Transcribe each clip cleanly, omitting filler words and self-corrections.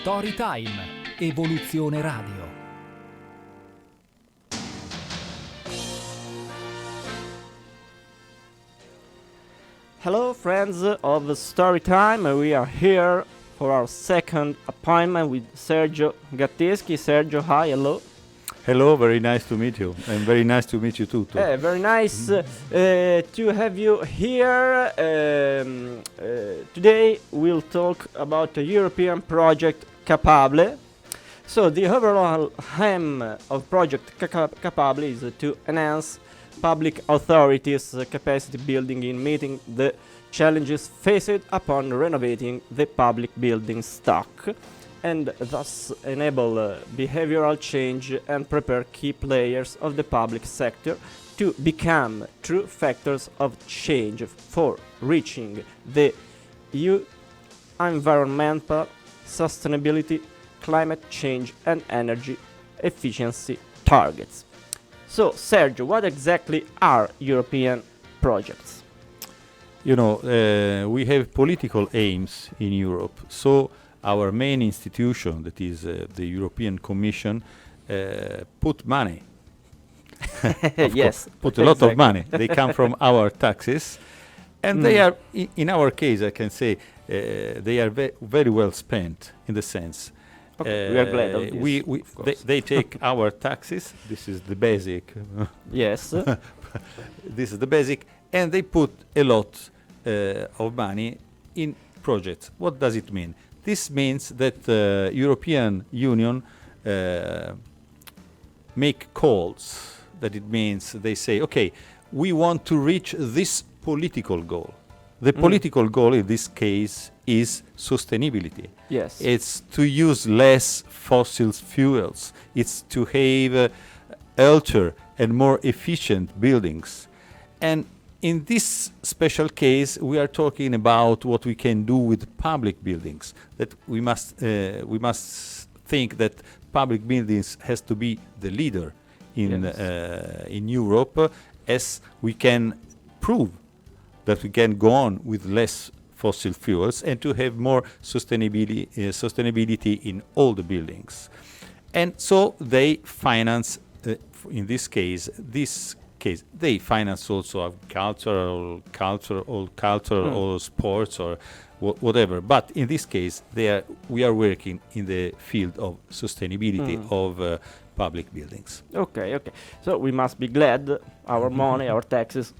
Storytime, Evoluzione Radio. Hello friends of Storytime, we are here for our second appointment with Sergio Gatteschi. Sergio, hi, hello. Hello, very nice to meet you, and very nice to meet you too. Very nice to have you here. Today we'll talk about the European project Capable. So the overall aim of project Capable is to enhance public authorities' capacity building in meeting the challenges faced upon renovating the public building stock, and thus enable behavioral change and prepare key players of the public sector to become true factors of change for reaching the EU environmental sustainability, climate change and energy efficiency targets. So, Sergio, what exactly are European projects? You know, we have political aims in Europe, so our main institution, that is the European Commission, put money. Yes, put a lot of money. They come from our taxes, and they are, in our case, I can say, they are very well spent in the sense. Okay, we are glad of this. They take our taxes. This is the basic. Yes. This is the basic, and they put a lot of money in projects. What does it mean? This means that the European Union make calls. That it means they say, okay, we want to reach this political goal. The political goal in this case is sustainability. Yes. It's to use less fossil fuels. It's to have healthier and more efficient buildings. And in this special case, we are talking about what we can do with public buildings. That we must think that public buildings has to be the leader in Europe, as we can prove that we can go on with less fossil fuels and to have more sustainability in all the buildings. And so they finance, in this case, they finance also cultural or sports or whatever. But in this case, we are working in the field of sustainability of public buildings. Okay. So we must be glad our money, our taxes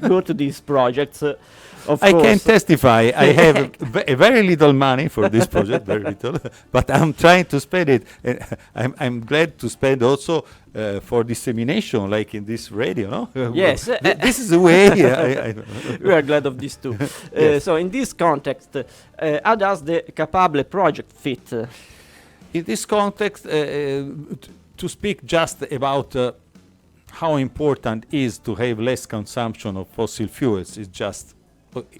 go to these projects. Of I course. can testify. I have a very little money for this project, very little, but I'm trying to spend it. And I'm glad to spend also for dissemination, like in this radio. No? Yes. This is the way. We are glad of this too. Yes. So in this context, how does the Capable project fit? In this context, to speak just about how important is to have less consumption of fossil fuels is just,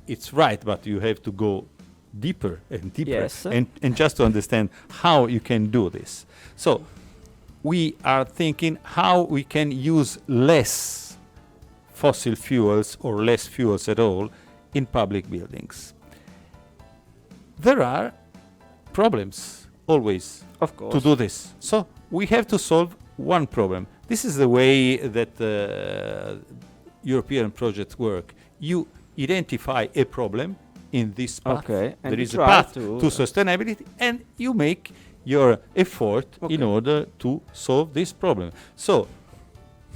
it's right, but you have to go deeper and deeper, Yes. and just to understand how you can do this. So we are thinking how we can use less fossil fuels or less fuels at all in public buildings. There are problems always Of course. to do this. So we have to solve one problem. This is the way that European projects work. You identify a problem in this path. Okay, and There you is a try path to- to sustainability, and you make your effort in order to solve this problem. So,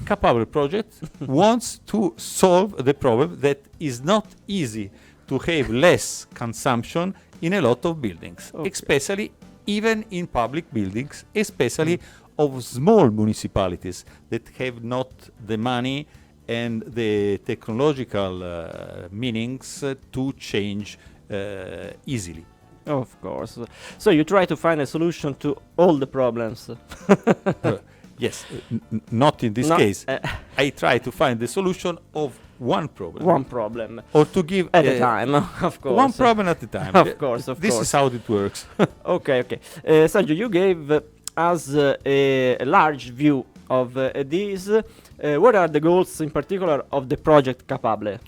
Capable Project wants to solve the problem that is not easy to have less consumption in a lot of buildings, especially even in public buildings, especially of small municipalities that have not the money and the technological meanings to change easily. Of course. So you try to find a solution to all the problems. Yes, not in this No, case. I try to find the solution of one problem. One problem Or to give at a time, of course. one problem at a time. Of course. This is how it works. Okay. Sergio, you gave us a large view of these. What are the goals in particular of the project Capable?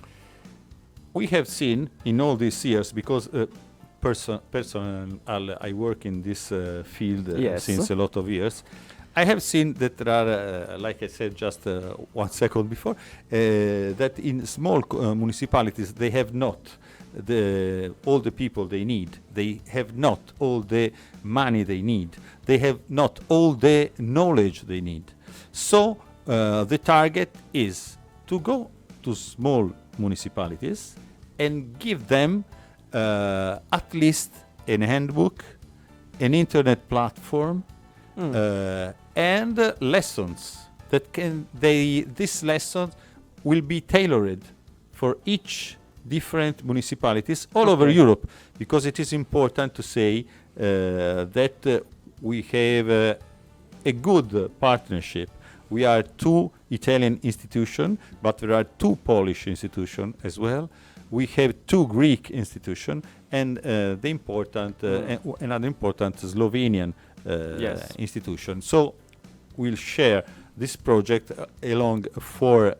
We have seen in all these years, because I work in this field Yes. since a lot of years. I have seen that there are, like I said just 1 second before, that in small municipalities they have not all the people they need. They have not all the money they need. They have not all the knowledge they need. So the target is to go to small municipalities and give them at least an handbook, an internet platform, and lessons that these lessons will be tailored for each different municipalities all over Europe, because it is important to say that we have a good partnership. We are 2 Italian institutions, but there are 2 Polish institutions as well. We have 2 Greek institutions, and another important Slovenian institution. So we'll share this project along 4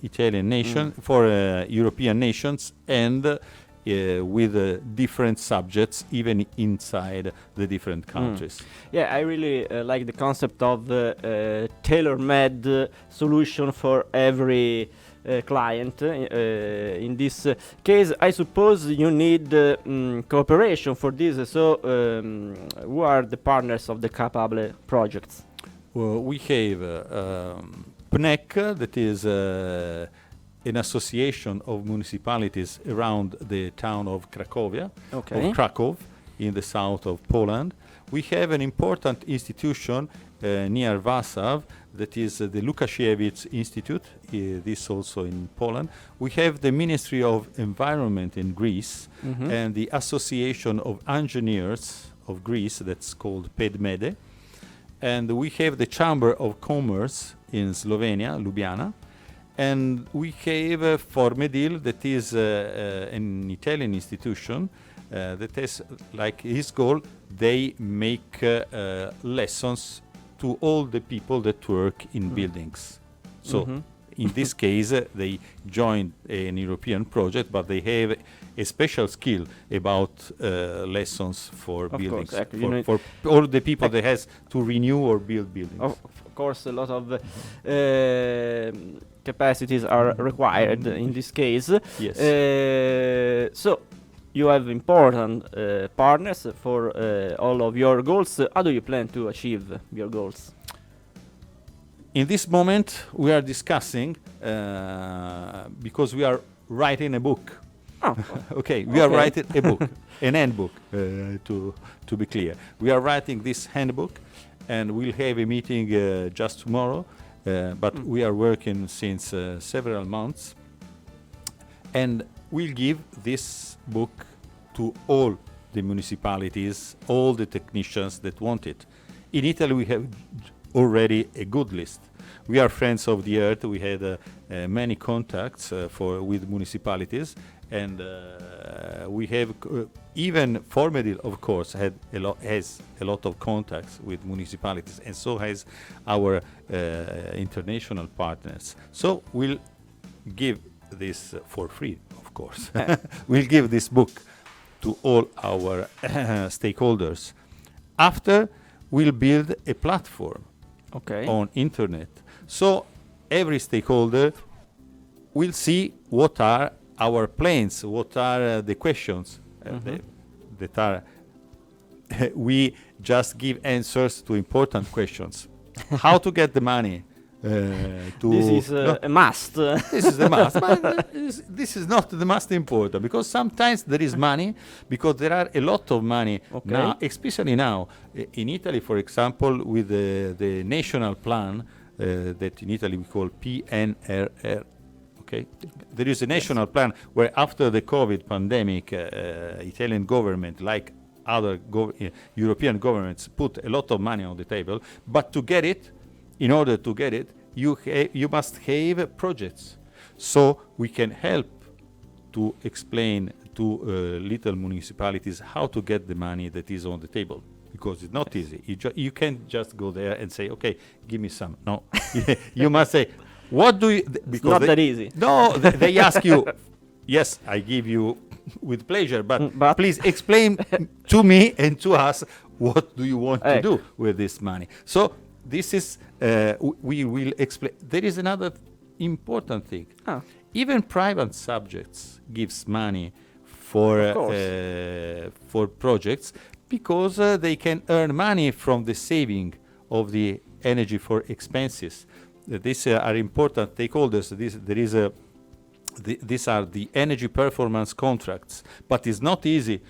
Italian nations, 4 European nations, and with different subjects, even inside the different countries. Yeah, I really like the concept of tailor-made solution for every client. In this case, I suppose you need cooperation for this. So, who are the partners of the Capable projects? Well, we have PNEC, that is an association of municipalities around the town of Cracovia, of Krakow, in the south of Poland. We have an important institution near Warsaw, that is the Lukasiewicz Institute, this also in Poland. We have the Ministry of Environment in Greece, and the Association of Engineers of Greece, that's called PEDMEDE. And we have the Chamber of Commerce in Slovenia, Ljubljana. And we have Formedil, that is an Italian institution that has, like his goal, they make lessons to all the people that work in buildings. So in this case, they joined an European project, but they have a special skill about lessons for buildings, for all the people that has to renew or build buildings. Of course, a lot of capacities are required in this case. Yes. So you have important partners for all of your goals. How do you plan to achieve your goals? In this moment, we are discussing because we are writing a book. Oh. We are writing a book, an handbook, to be clear. We are writing this handbook, and we'll have a meeting just tomorrow. But we are working since several months, and we'll give this book to all the municipalities, all the technicians that want it. In Italy, we have already a good list. We are friends of the earth. We had many contacts with municipalities, and we have even Formedil, of course, has a lot of contacts with municipalities, and so has our international partners. So we'll give this for free, of course. We'll give this book to all our stakeholders. After, we'll build a platform on internet. So every stakeholder will see what are our plans, what are the questions that are. We just give answers to important questions. How to get the money? This is a must. This is the must. But this is not the most important, because sometimes there is money, because there are a lot of money now, especially now in Italy, for example, with the national plan that in Italy we call PNRR. There is a national plan where after the COVID pandemic, Italian government, like other European governments, put a lot of money on the table. But to get it, in order to get it, you must have projects. So we can help to explain to little municipalities how to get the money that is on the table. Because it's not easy. You can't just go there and say, okay, give me some. No, you must say, what do you... It's not that easy. No, they ask you, Yes, I give you with pleasure, but but- please explain to me and to us what do you want to do with this money. So this is, we will explain. There is another important thing. Ah. Even private subjects gives money for projects because they can earn money from the saving of the energy for expenses. These are important stakeholders. These are the energy performance contracts, but it's not easy.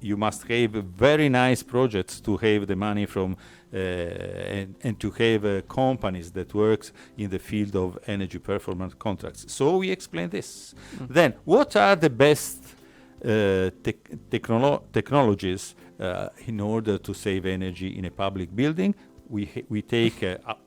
You must have very nice projects to have the money from and to have companies that works in the field of energy performance contracts. So we explain this. Then, what are the best technologies in order to save energy in a public building? We take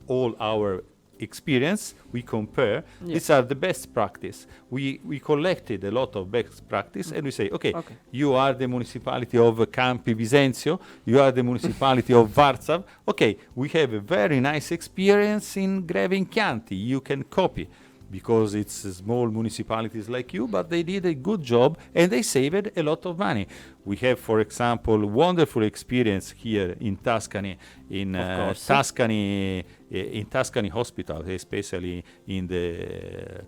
all our experience, we compare. These are the best practice. We collected a lot of best practice and we say, okay, you are the municipality of Campi Bisenzio, you are the municipality of Varsav. Okay, we have a very nice experience in Greve Chianti. You can copy because it's small municipalities like you, but they did a good job and they saved a lot of money. We have, for example, wonderful experience here in Tuscany, in Tuscany Hospital, especially in the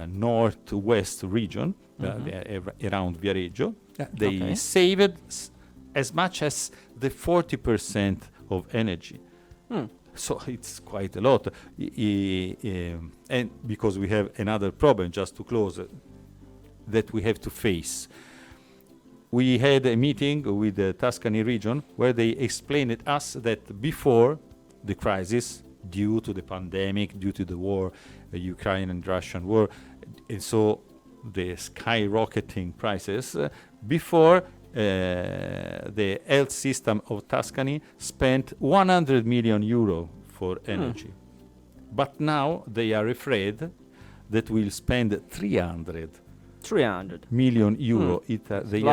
northwest region, around Viareggio. They saved as much as the 40% of energy. So it's quite a lot. And because we have another problem, just to close, that we have to face. We had a meeting with the Tuscany region where they explained to us that before the crisis, due to the pandemic, due to the war, the Ukraine and Russian war, and so the skyrocketing prices, before the health system of Tuscany spent 100 million euro for energy. But now they are afraid that we'll spend 300 million euro. They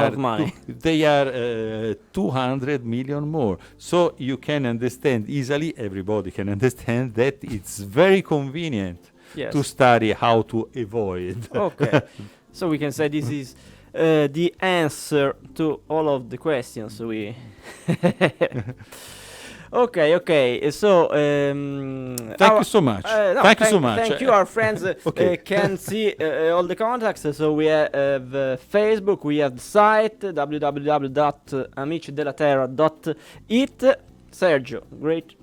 are 200 million more. So you can understand easily, everybody can understand that it's very convenient to study how to avoid. Okay. So we can say this is the answer to all of the questions we Okay, so thank you so much. Thank you so much. Thank you. Our friends can see all the contacts. So we have Facebook, we have the site www.amicidelaterra.it. Sergio, great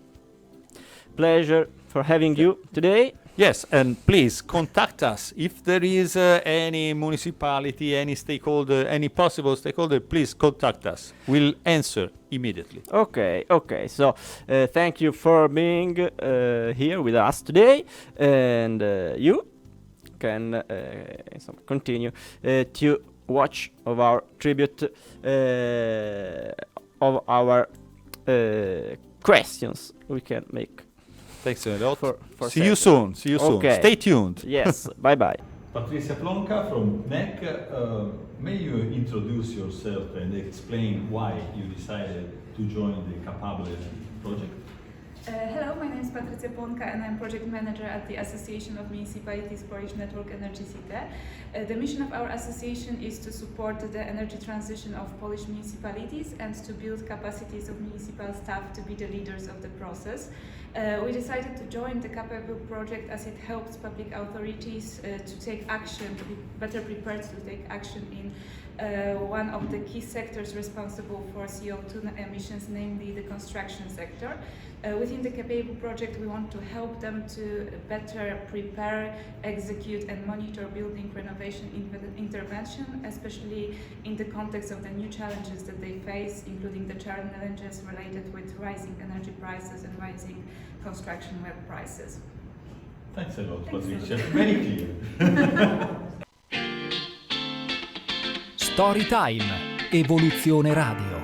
pleasure for having you today. Yes, and please contact us if there is any municipality, any stakeholder, any possible stakeholder. Please contact us. We'll answer immediately. Okay. So thank you for being here with us today, and you can continue to watch of our tribute of our questions we can make. Thanks a lot. See you soon. Okay. Stay tuned. Yes. Bye. Patricia Plonka from NEC. May you introduce yourself and explain why you decided to join the Capable project? Hello, my name is Patricia Plonka and I'm project manager at the Association of Municipalities Polish Network Energy City. The mission of our association is to support the energy transition of Polish municipalities and to build capacities of municipal staff to be the leaders of the process. We decided to join the Capable project as it helps public authorities to take action, to be better prepared to take action in one of the key sectors responsible for CO2 emissions, namely the construction sector. Within the Capable project, we want to help them to better prepare, execute and monitor building renovation intervention, especially in the context of the new challenges that they face, including the challenges related with rising energy prices and rising construction work prices. Thanks a lot, Patricia. Very clear. Story Time, Evoluzione Radio.